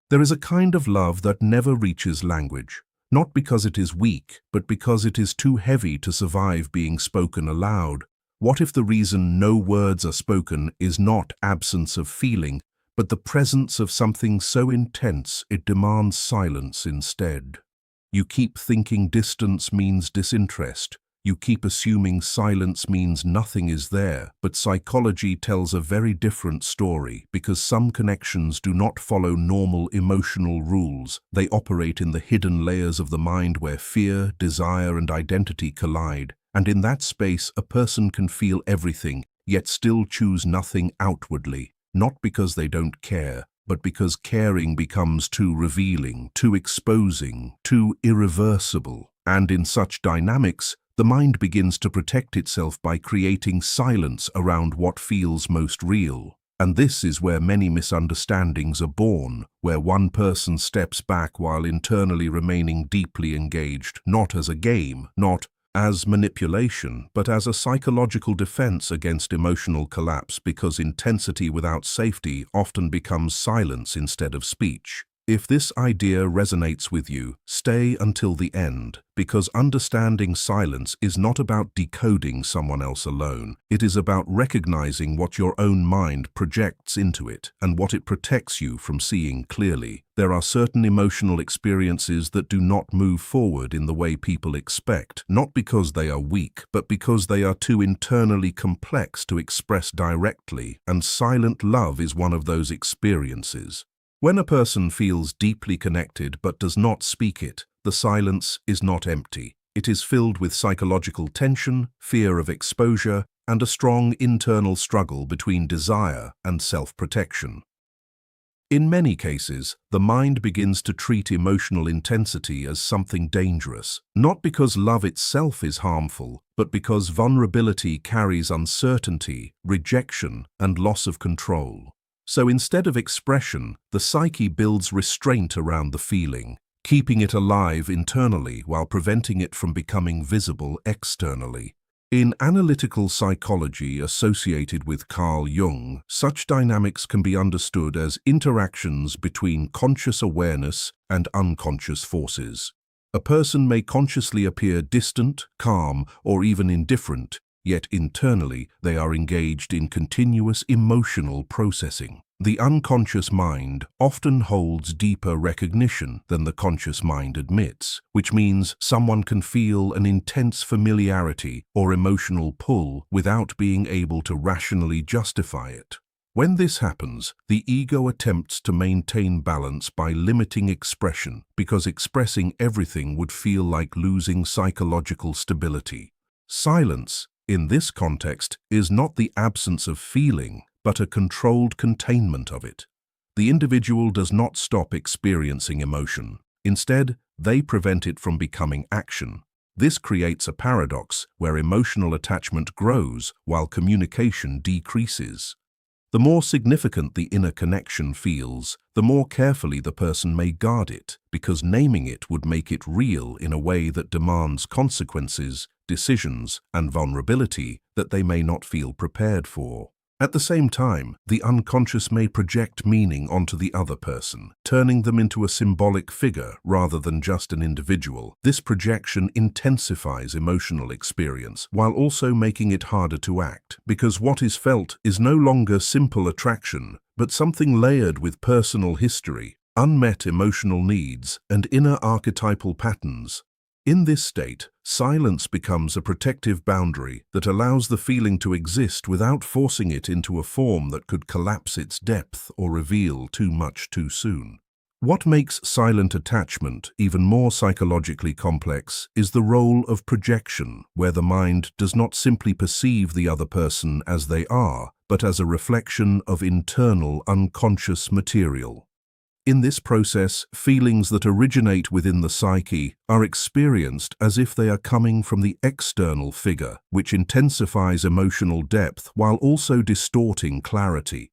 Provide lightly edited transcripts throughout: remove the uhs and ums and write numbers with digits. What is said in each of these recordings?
There is a kind of love that never reaches language, not because it is weak, but because it is too heavy to survive being spoken aloud. What if the reason no words are spoken is not absence of feeling, but the presence of something so intense it demands silence instead? You keep thinking distance means disinterest. You keep assuming silence means nothing is there, but psychology tells a very different story because some connections do not follow normal emotional rules. They operate in the hidden layers of the mind where fear, desire, and identity collide. And in that space, a person can feel everything, yet still choose nothing outwardly, not because they don't care, but because caring becomes too revealing, too exposing, too irreversible. And in such dynamics, the mind begins to protect itself by creating silence around what feels most real. And this is where many misunderstandings are born, where one person steps back while internally remaining deeply engaged, not as a game, not as manipulation, but as a psychological defense against emotional collapse, because intensity without safety often becomes silence instead of speech. If this idea resonates with you, stay until the end, because understanding silence is not about decoding someone else alone. It is about recognizing what your own mind projects into it and what it protects you from seeing clearly. There are certain emotional experiences that do not move forward in the way people expect, not because they are weak, but because they are too internally complex to express directly, and silent love is one of those experiences. When a person feels deeply connected but does not speak it, the silence is not empty. It is filled with psychological tension, fear of exposure, and a strong internal struggle between desire and self-protection. In many cases, the mind begins to treat emotional intensity as something dangerous, not because love itself is harmful, but because vulnerability carries uncertainty, rejection, and loss of control. So instead of expression, the psyche builds restraint around the feeling, keeping it alive internally while preventing it from becoming visible externally. In analytical psychology associated with Carl Jung, such dynamics can be understood as interactions between conscious awareness and unconscious forces. A person may consciously appear distant, calm, or even indifferent, yet internally they are engaged in continuous emotional processing. The unconscious mind often holds deeper recognition than the conscious mind admits, which means someone can feel an intense familiarity or emotional pull without being able to rationally justify it. When this happens, the ego attempts to maintain balance by limiting expression, because expressing everything would feel like losing psychological stability. Silence, in this context, is not the absence of feeling, but a controlled containment of it. The individual does not stop experiencing emotion. Instead, they prevent it from becoming action. This creates a paradox where emotional attachment grows while communication decreases. The more significant the inner connection feels, the more carefully the person may guard it, because naming it would make it real in a way that demands consequences, decisions, and vulnerability that they may not feel prepared for. At the same time, the unconscious may project meaning onto the other person, turning them into a symbolic figure rather than just an individual. This projection intensifies emotional experience while also making it harder to act, because what is felt is no longer simple attraction, but something layered with personal history, unmet emotional needs, and inner archetypal patterns. In this state, silence becomes a protective boundary that allows the feeling to exist without forcing it into a form that could collapse its depth or reveal too much too soon. What makes silent attachment even more psychologically complex is the role of projection, where the mind does not simply perceive the other person as they are, but as a reflection of internal unconscious material. In this process, feelings that originate within the psyche are experienced as if they are coming from the external figure, which intensifies emotional depth while also distorting clarity.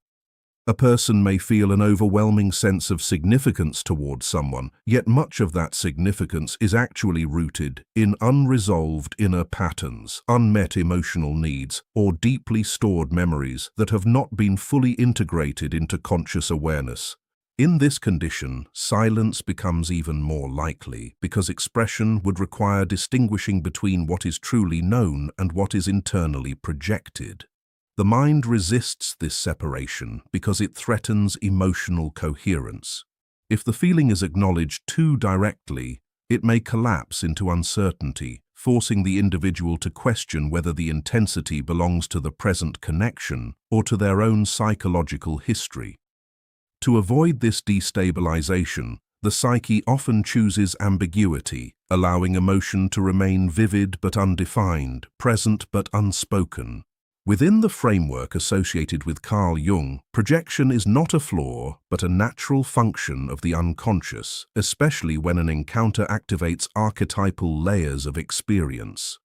A person may feel an overwhelming sense of significance towards someone, yet much of that significance is actually rooted in unresolved inner patterns, unmet emotional needs, or deeply stored memories that have not been fully integrated into conscious awareness. In this condition, silence becomes even more likely because expression would require distinguishing between what is truly known and what is internally projected. The mind resists this separation because it threatens emotional coherence. If the feeling is acknowledged too directly, it may collapse into uncertainty, forcing the individual to question whether the intensity belongs to the present connection or to their own psychological history. To avoid this destabilization, the psyche often chooses ambiguity, allowing emotion to remain vivid but undefined, present but unspoken. Within the framework associated with Carl Jung, projection is not a flaw but a natural function of the unconscious, especially when an encounter activates archetypal layers of experience.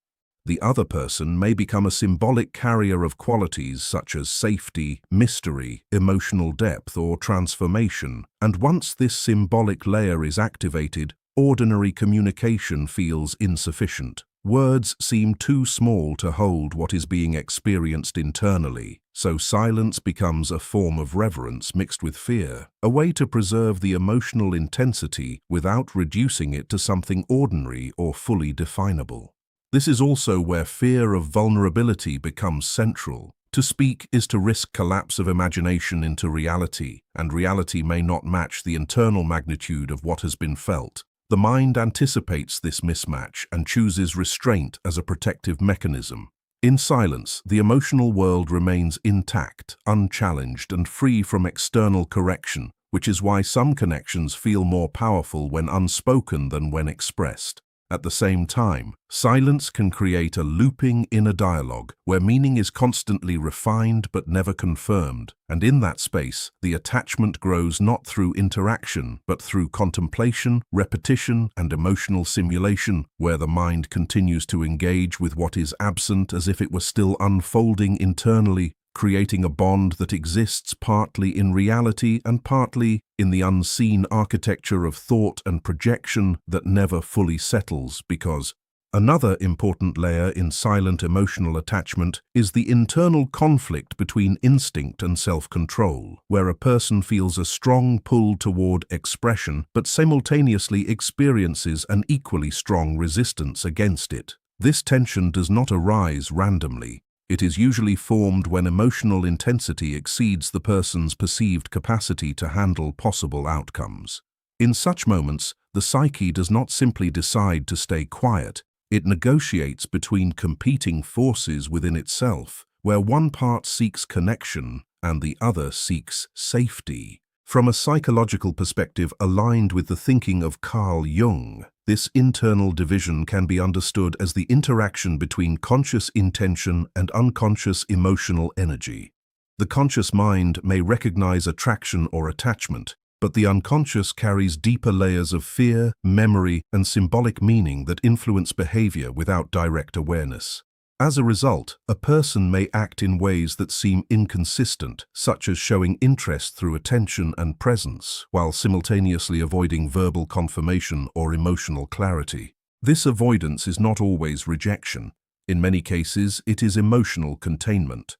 The other person may become a symbolic carrier of qualities such as safety, mystery, emotional depth, or transformation, and once this symbolic layer is activated, ordinary communication feels insufficient. Words seem too small to hold what is being experienced internally, so silence becomes a form of reverence mixed with fear, a way to preserve the emotional intensity without reducing it to something ordinary or fully definable. This is also where fear of vulnerability becomes central. To speak is to risk collapse of imagination into reality, and reality may not match the internal magnitude of what has been felt. The mind anticipates this mismatch and chooses restraint as a protective mechanism. In silence, the emotional world remains intact, unchallenged, and free from external correction, which is why some connections feel more powerful when unspoken than when expressed. At the same time, silence can create a looping inner dialogue where meaning is constantly refined but never confirmed, and in that space, the attachment grows not through interaction but through contemplation, repetition, and emotional simulation, where the mind continues to engage with what is absent as if it were still unfolding internally, creating a bond that exists partly in reality and partly in the unseen architecture of thought and projection that never fully settles because another important layer in silent emotional attachment is the internal conflict between instinct and self-control, where a person feels a strong pull toward expression but simultaneously experiences an equally strong resistance against it. This tension does not arise randomly. It is usually formed when emotional intensity exceeds the person's perceived capacity to handle possible outcomes. In such moments, the psyche does not simply decide to stay quiet. It negotiates between competing forces within itself, where one part seeks connection and the other seeks safety. From a psychological perspective aligned with the thinking of Carl Jung, this internal division can be understood as the interaction between conscious intention and unconscious emotional energy. The conscious mind may recognize attraction or attachment, but the unconscious carries deeper layers of fear, memory, and symbolic meaning that influence behavior without direct awareness. As a result, a person may act in ways that seem inconsistent, such as showing interest through attention and presence, while simultaneously avoiding verbal confirmation or emotional clarity. This avoidance is not always rejection. In many cases, it is emotional containment.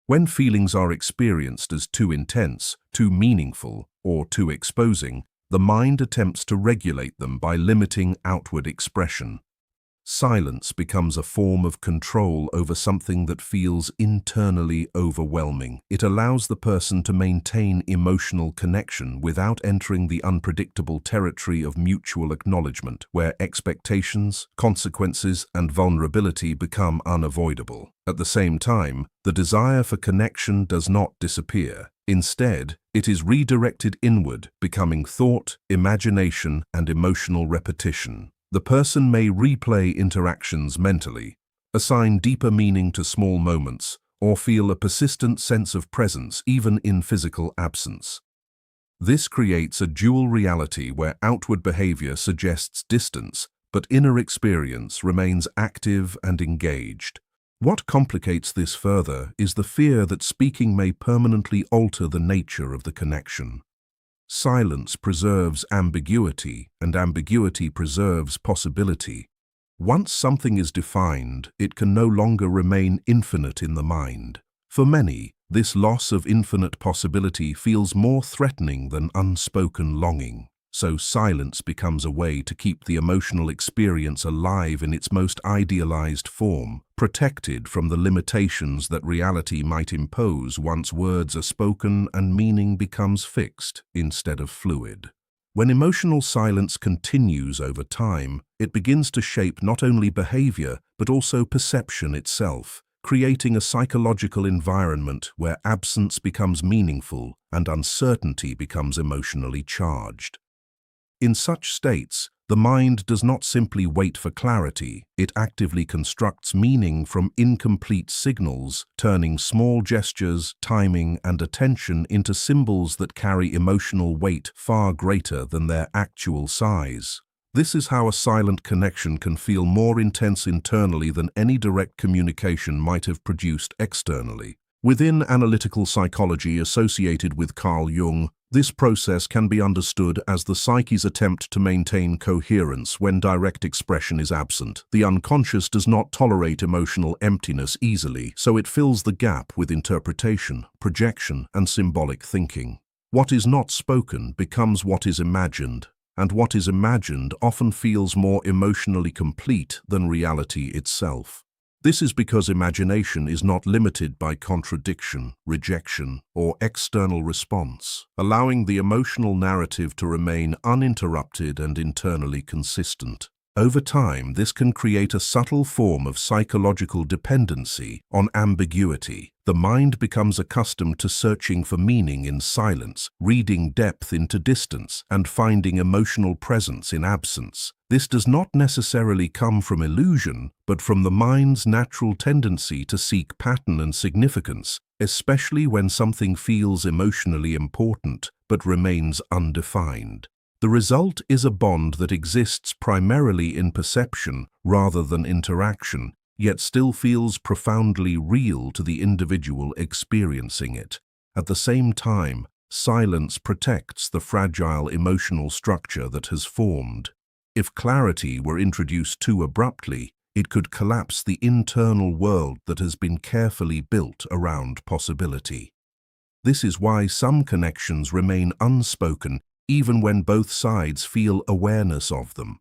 When feelings are experienced as too intense, too meaningful, or too exposing, the mind attempts to regulate them by limiting outward expression. Silence becomes a form of control over something that feels internally overwhelming. It allows the person to maintain emotional connection without entering the unpredictable territory of mutual acknowledgement, where expectations, consequences, and vulnerability become unavoidable. At the same time, the desire for connection does not disappear. Instead, it is redirected inward, becoming thought, imagination, and emotional repetition. The person may replay interactions mentally, assign deeper meaning to small moments, or feel a persistent sense of presence even in physical absence. This creates a dual reality where outward behavior suggests distance, but inner experience remains active and engaged. What complicates this further is the fear that speaking may permanently alter the nature of the connection. Silence preserves ambiguity, and ambiguity preserves possibility. Once something is defined, it can no longer remain infinite in the mind. For many, this loss of infinite possibility feels more threatening than unspoken longing. So silence becomes a way to keep the emotional experience alive in its most idealized form, protected from the limitations that reality might impose once words are spoken and meaning becomes fixed instead of fluid. When emotional silence continues over time, it begins to shape not only behavior but also perception itself, creating a psychological environment where absence becomes meaningful and uncertainty becomes emotionally charged. In such states, the mind does not simply wait for clarity, it actively constructs meaning from incomplete signals, turning small gestures, timing, and attention into symbols that carry emotional weight far greater than their actual size. This is how a silent connection can feel more intense internally than any direct communication might have produced externally. Within analytical psychology associated with Carl Jung, this process can be understood as the psyche's attempt to maintain coherence when direct expression is absent. The unconscious does not tolerate emotional emptiness easily, so it fills the gap with interpretation, projection, and symbolic thinking. What is not spoken becomes what is imagined, and what is imagined often feels more emotionally complete than reality itself. This is because imagination is not limited by contradiction, rejection, or external response, allowing the emotional narrative to remain uninterrupted and internally consistent. Over time, this can create a subtle form of psychological dependency on ambiguity. The mind becomes accustomed to searching for meaning in silence, reading depth into distance, and finding emotional presence in absence. This does not necessarily come from illusion, but from the mind's natural tendency to seek pattern and significance, especially when something feels emotionally important but remains undefined. The result is a bond that exists primarily in perception rather than interaction, yet still feels profoundly real to the individual experiencing it. At the same time, silence protects the fragile emotional structure that has formed. If clarity were introduced too abruptly, it could collapse the internal world that has been carefully built around possibility. This is why some connections remain unspoken even when both sides feel awareness of them.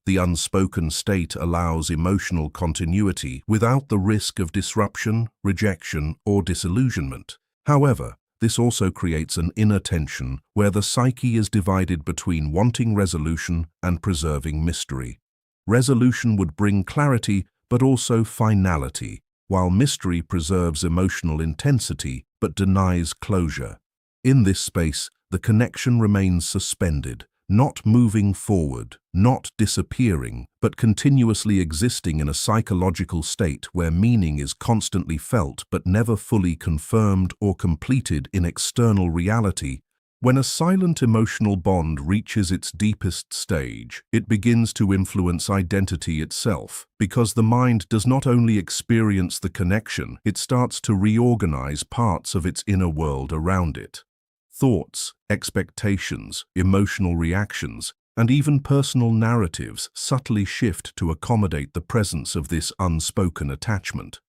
The unspoken state allows emotional continuity without the risk of disruption, rejection, or disillusionment. However, this also creates an inner tension where the psyche is divided between wanting resolution and preserving mystery. Resolution would bring clarity but also finality, while mystery preserves emotional intensity but denies closure. In this space, the connection remains suspended, not moving forward, not disappearing, but continuously existing in a psychological state where meaning is constantly felt but never fully confirmed or completed in external reality. When a silent emotional bond reaches its deepest stage, it begins to influence identity itself, because the mind does not only experience the connection, it starts to reorganize parts of its inner world around it. Thoughts, expectations, emotional reactions, and even personal narratives subtly shift to accommodate the presence of this unspoken attachment.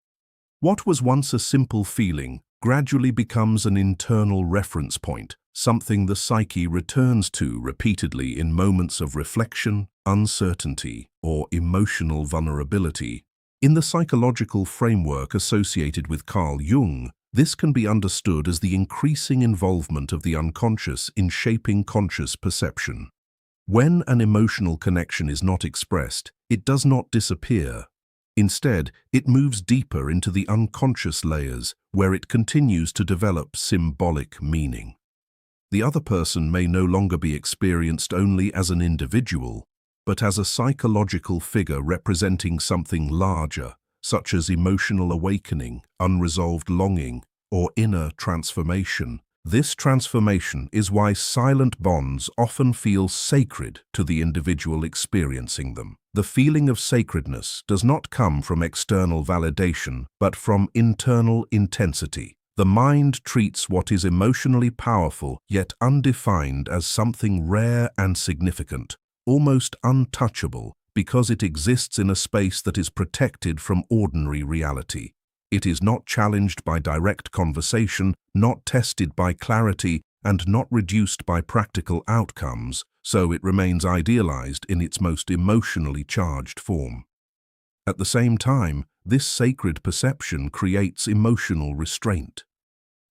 What was once a simple feeling gradually becomes an internal reference point, something the psyche returns to repeatedly in moments of reflection, uncertainty, or emotional vulnerability. In the psychological framework associated with Carl Jung, this can be understood as the increasing involvement of the unconscious in shaping conscious perception. When an emotional connection is not expressed, it does not disappear. Instead, it moves deeper into the unconscious layers, where it continues to develop symbolic meaning. The other person may no longer be experienced only as an individual, but as a psychological figure representing something larger, such as emotional awakening, unresolved longing, or inner transformation. This transformation is why silent bonds often feel sacred to the individual experiencing them. The feeling of sacredness does not come from external validation, but from internal intensity. The mind treats what is emotionally powerful yet undefined as something rare and significant, almost untouchable, because it exists in a space that is protected from ordinary reality. It is not challenged by direct conversation, not tested by clarity, and not reduced by practical outcomes, so it remains idealized in its most emotionally charged form. At the same time, this sacred perception creates emotional restraint.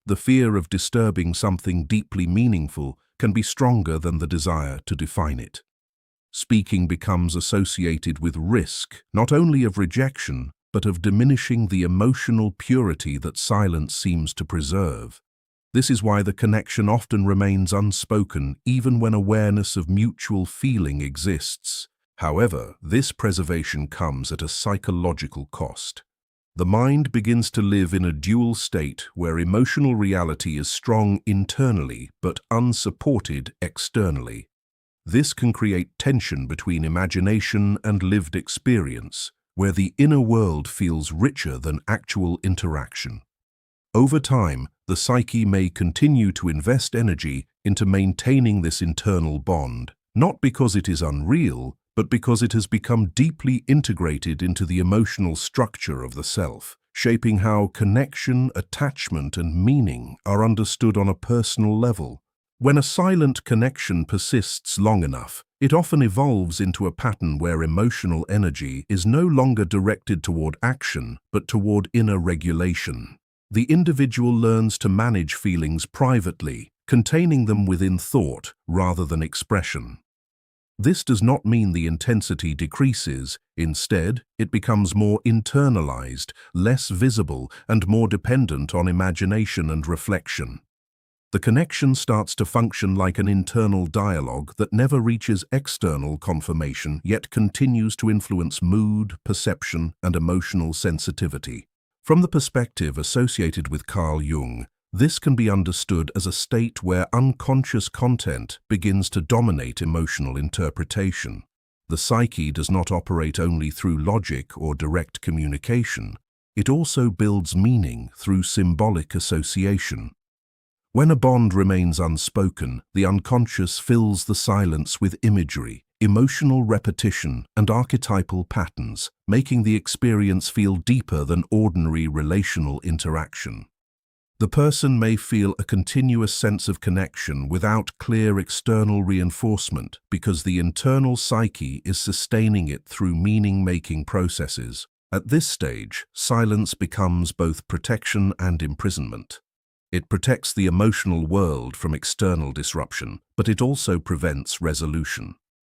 The fear of disturbing something deeply meaningful can be stronger than the desire to define it. Speaking becomes associated with risk, not only of rejection, but of diminishing the emotional purity that silence seems to preserve. This is why the connection often remains unspoken, even when awareness of mutual feeling exists. However, this preservation comes at a psychological cost. The mind begins to live in a dual state where emotional reality is strong internally but unsupported externally. This can create tension between imagination and lived experience, where the inner world feels richer than actual interaction. Over time, the psyche may continue to invest energy into maintaining this internal bond, not because it is unreal, but because it has become deeply integrated into the emotional structure of the self, shaping how connection, attachment, and meaning are understood on a personal level. When a silent connection persists long enough, it often evolves into a pattern where emotional energy is no longer directed toward action, but toward inner regulation. The individual learns to manage feelings privately, containing them within thought rather than expression. This does not mean the intensity decreases. Instead, it becomes more internalized, less visible, and more dependent on imagination and reflection. The connection starts to function like an internal dialogue that never reaches external confirmation, yet continues to influence mood, perception, and emotional sensitivity. From the perspective associated with Carl Jung, this can be understood as a state where unconscious content begins to dominate emotional interpretation. The psyche does not operate only through logic or direct communication. It also builds meaning through symbolic association. When a bond remains unspoken, the unconscious fills the silence with imagery, emotional repetition, and archetypal patterns, making the experience feel deeper than ordinary relational interaction. The person may feel a continuous sense of connection without clear external reinforcement because the internal psyche is sustaining it through meaning-making processes. At this stage, silence becomes both protection and imprisonment. It protects the emotional world from external disruption, but it also prevents resolution.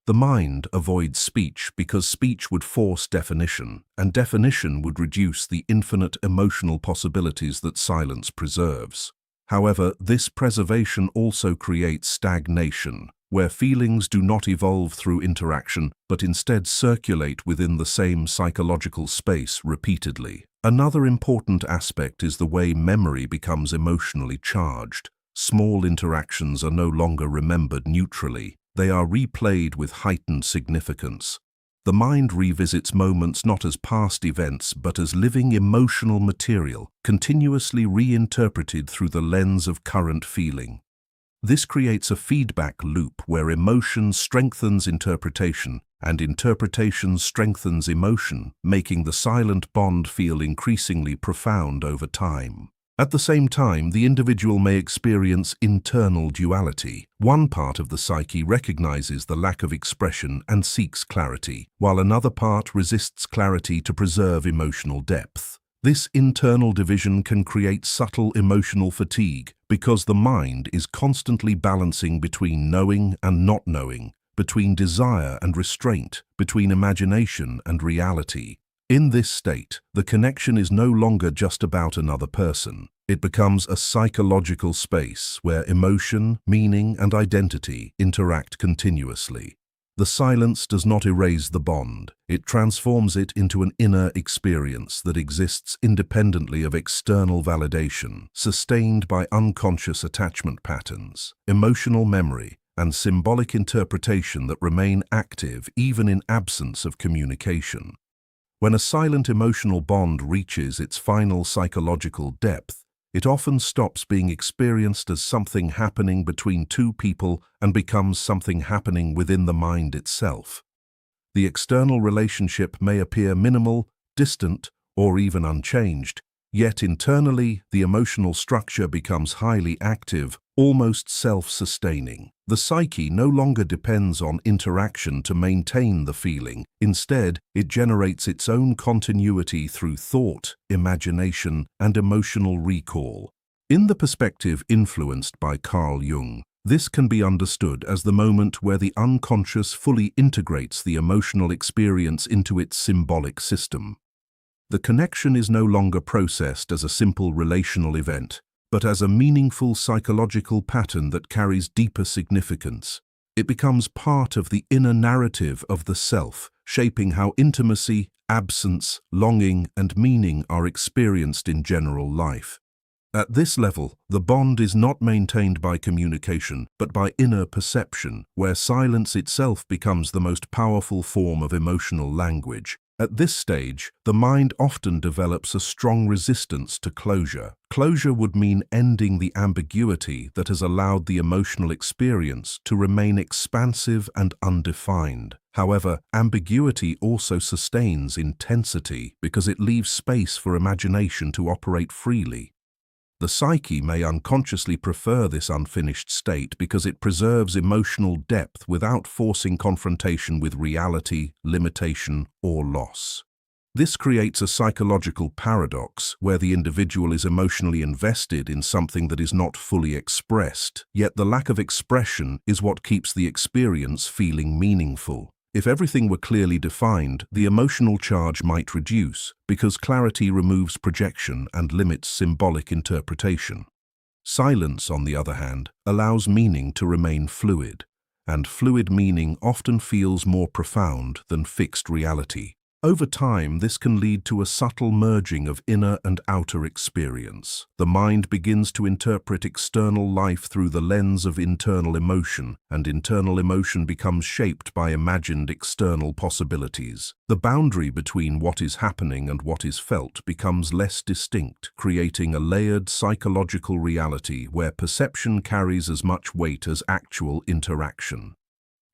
The mind avoids speech because speech would force definition, and definition would reduce the infinite emotional possibilities that silence preserves. However, this preservation also creates stagnation, where feelings do not evolve through interaction, but instead circulate within the same psychological space repeatedly. Another important aspect is the way memory becomes emotionally charged. Small interactions are no longer remembered neutrally. They are replayed with heightened significance. The mind revisits moments not as past events but as living emotional material, continuously reinterpreted through the lens of current feeling. This creates a feedback loop where emotion strengthens interpretation and interpretation strengthens emotion, making the silent bond feel increasingly profound over time. At the same time, the individual may experience internal duality. One part of the psyche recognizes the lack of expression and seeks clarity, while another part resists clarity to preserve emotional depth. This internal division can create subtle emotional fatigue because the mind is constantly balancing between knowing and not knowing, between desire and restraint, between imagination and reality. In this state, the connection is no longer just about another person. It becomes a psychological space where emotion, meaning, and identity interact continuously. The silence does not erase the bond. It transforms it into an inner experience that exists independently of external validation, sustained by unconscious attachment patterns, emotional memory, and symbolic interpretation that remain active even in absence of communication. When a silent emotional bond reaches its final psychological depth, it often stops being experienced as something happening between two people and becomes something happening within the mind itself. The external relationship may appear minimal, distant, or even unchanged, Yet internally, the emotional structure becomes highly active, almost self-sustaining. The psyche no longer depends on interaction to maintain the feeling. Instead, it generates its own continuity through thought, imagination, and emotional recall. In the perspective influenced by Carl Jung, this can be understood as the moment where the unconscious fully integrates the emotional experience into its symbolic system. The connection is no longer processed as a simple relational event, but as a meaningful psychological pattern that carries deeper significance. It becomes part of the inner narrative of the self, shaping how intimacy, absence, longing, and meaning are experienced in general life. At this level, the bond is not maintained by communication, but by inner perception, where silence itself becomes the most powerful form of emotional language. At this stage, the mind often develops a strong resistance to closure. Closure would mean ending the ambiguity that has allowed the emotional experience to remain expansive and undefined. However, ambiguity also sustains intensity because it leaves space for imagination to operate freely. The psyche may unconsciously prefer this unfinished state because it preserves emotional depth without forcing confrontation with reality, limitation, or loss. This creates a psychological paradox where the individual is emotionally invested in something that is not fully expressed, yet the lack of expression is what keeps the experience feeling meaningful. If everything were clearly defined, the emotional charge might reduce, because clarity removes projection and limits symbolic interpretation. Silence, on the other hand, allows meaning to remain fluid, and fluid meaning often feels more profound than fixed reality. Over time, this can lead to a subtle merging of inner and outer experience. The mind begins to interpret external life through the lens of internal emotion, and internal emotion becomes shaped by imagined external possibilities. The boundary between what is happening and what is felt becomes less distinct, creating a layered psychological reality where perception carries as much weight as actual interaction.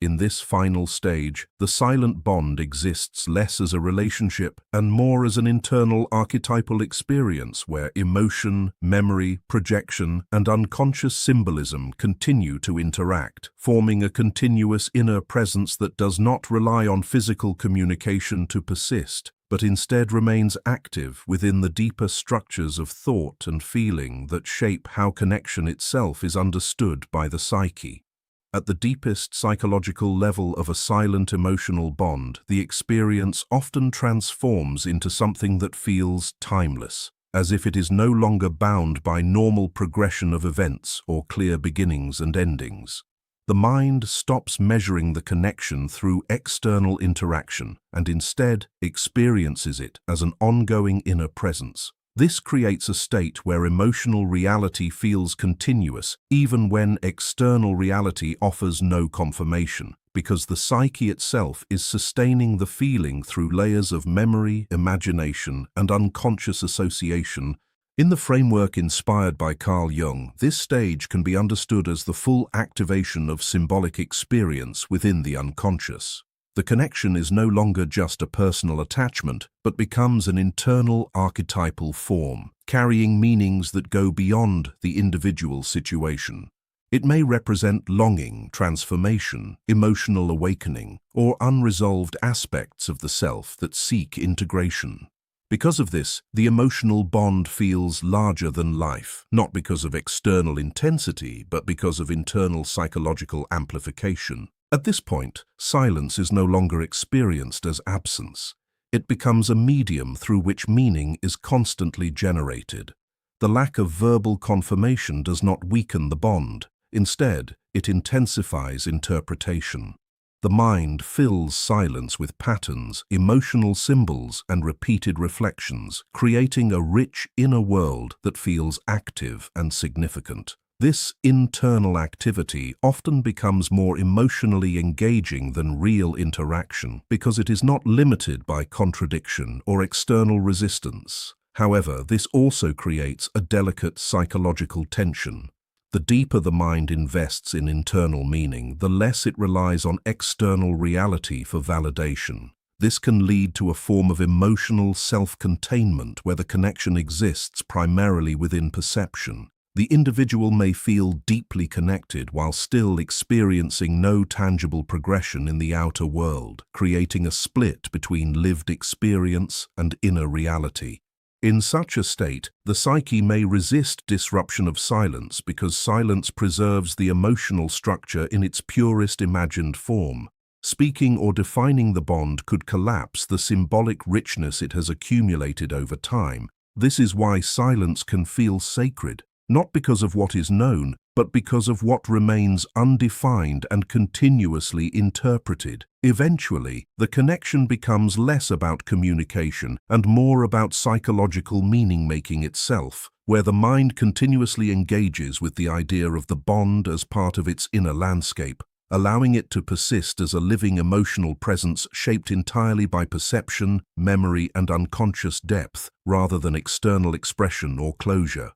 In this final stage, the silent bond exists less as a relationship and more as an internal archetypal experience where emotion, memory, projection, and unconscious symbolism continue to interact, forming a continuous inner presence that does not rely on physical communication to persist, but instead remains active within the deeper structures of thought and feeling that shape how connection itself is understood by the psyche. At the deepest psychological level of a silent emotional bond, the experience often transforms into something that feels timeless, as if it is no longer bound by normal progression of events or clear beginnings and endings. The mind stops measuring the connection through external interaction and instead experiences it as an ongoing inner presence. This creates a state where emotional reality feels continuous, even when external reality offers no confirmation, because the psyche itself is sustaining the feeling through layers of memory, imagination, and unconscious association. In the framework inspired by Carl Jung, this stage can be understood as the full activation of symbolic experience within the unconscious. The connection is no longer just a personal attachment, but becomes an internal archetypal form, carrying meanings that go beyond the individual situation. It may represent longing, transformation, emotional awakening, or unresolved aspects of the self that seek integration. Because of this, the emotional bond feels larger than life, not because of external intensity, but because of internal psychological amplification. At this point, silence is no longer experienced as absence. It becomes a medium through which meaning is constantly generated. The lack of verbal confirmation does not weaken the bond. Instead, it intensifies interpretation. The mind fills silence with patterns, emotional symbols, and repeated reflections, creating a rich inner world that feels active and significant. This internal activity often becomes more emotionally engaging than real interaction because it is not limited by contradiction or external resistance. However, this also creates a delicate psychological tension. The deeper the mind invests in internal meaning, the less it relies on external reality for validation. This can lead to a form of emotional self-containment where the connection exists primarily within perception. The individual may feel deeply connected while still experiencing no tangible progression in the outer world, creating a split between lived experience and inner reality. In such a state, the psyche may resist disruption of silence because silence preserves the emotional structure in its purest imagined form. Speaking or defining the bond could collapse the symbolic richness it has accumulated over time. This is why silence can feel sacred, not because of what is known, but because of what remains undefined and continuously interpreted. Eventually, the connection becomes less about communication and more about psychological meaning-making itself, where the mind continuously engages with the idea of the bond as part of its inner landscape, allowing it to persist as a living emotional presence shaped entirely by perception, memory, and unconscious depth, rather than external expression or closure.